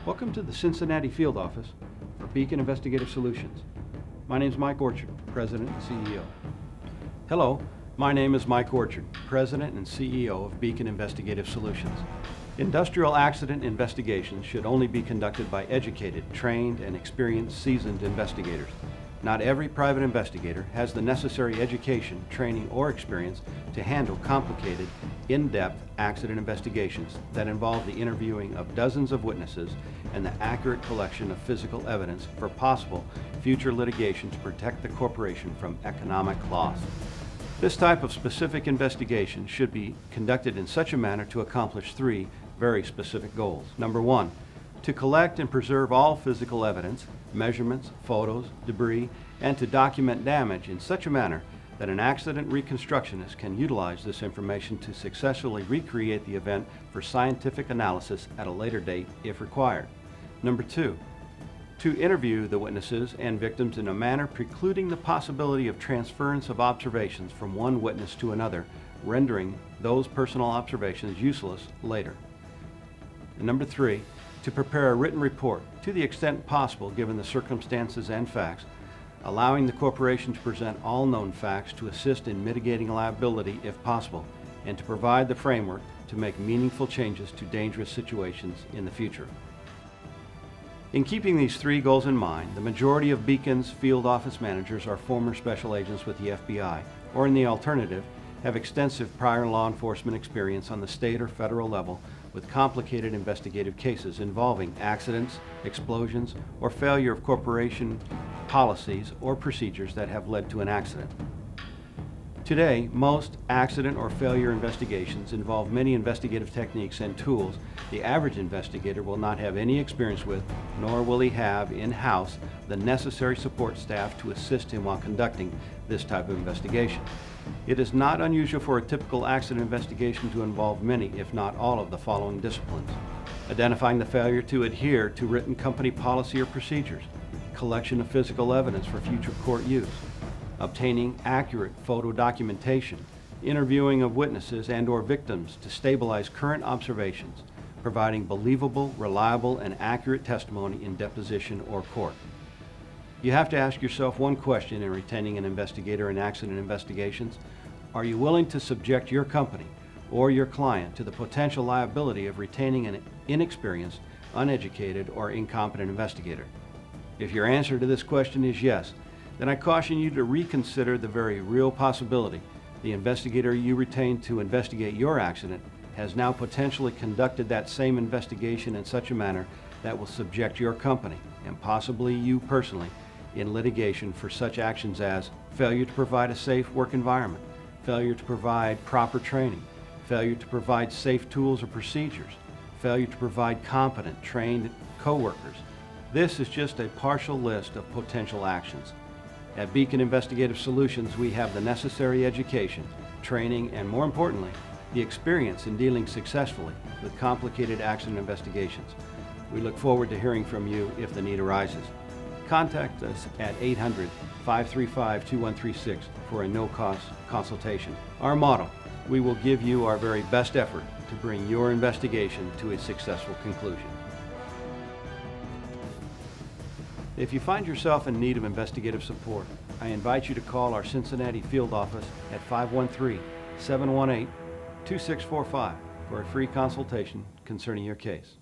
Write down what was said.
Welcome to the Cincinnati Field Office for Beacon Investigative Solutions. My name is Mike Orchard, President and CEO. Hello, my name is Mike Orchard, President and CEO of Beacon Investigative Solutions. Industrial accident investigations should only be conducted by educated, trained, and experienced seasoned investigators. Not every private investigator has the necessary education, training, or experience to handle complicated, in-depth accident investigations that involve the interviewing of dozens of witnesses and the accurate collection of physical evidence for possible future litigation to protect the corporation from economic loss. This type of specific investigation should be conducted in such a manner to accomplish three very specific goals. Number one, to collect and preserve all physical evidence, measurements, photos, debris, and to document damage in such a manner that an accident reconstructionist can utilize this information to successfully recreate the event for scientific analysis at a later date if required. Number two, to interview the witnesses and victims in a manner precluding the possibility of transference of observations from one witness to another, rendering those personal observations useless later. And number three, to prepare a written report to the extent possible given the circumstances and facts, allowing the corporation to present all known facts to assist in mitigating liability if possible, and to provide the framework to make meaningful changes to dangerous situations in the future. In keeping these three goals in mind, the majority of Beacon's field office managers are former special agents with the FBI, or in the alternative, have extensive prior law enforcement experience on the state or federal level with complicated investigative cases involving accidents, explosions, or failure of corporation policies or procedures that have led to an accident. Today, most accident or failure investigations involve many investigative techniques and tools the average investigator will not have any experience with, nor will he have in-house the necessary support staff to assist him while conducting this type of investigation. It is not unusual for a typical accident investigation to involve many, if not all, of the following disciplines: identifying the failure to adhere to written company policy or procedures, collection of physical evidence for future court use, obtaining accurate photo documentation, interviewing of witnesses and/or victims to stabilize current observations, providing believable, reliable, and accurate testimony in deposition or court. You have to ask yourself one question in retaining an investigator in accident investigations. Are you willing to subject your company or your client to the potential liability of retaining an inexperienced, uneducated, or incompetent investigator? If your answer to this question is yes, then I caution you to reconsider the very real possibility the investigator you retained to investigate your accident has now potentially conducted that same investigation in such a manner that will subject your company, and possibly you personally, in litigation for such actions as failure to provide a safe work environment, failure to provide proper training, failure to provide safe tools or procedures, failure to provide competent, trained co-workers. This is just a partial list of potential actions. At Beacon Investigative Solutions, we have the necessary education, training, and more importantly, the experience in dealing successfully with complicated accident investigations. We look forward to hearing from you if the need arises. Contact us at 800-535-2136 for a no-cost consultation. Our motto: we will give you our very best effort to bring your investigation to a successful conclusion. If you find yourself in need of investigative support, I invite you to call our Cincinnati field office at 513-718-2645 for a free consultation concerning your case.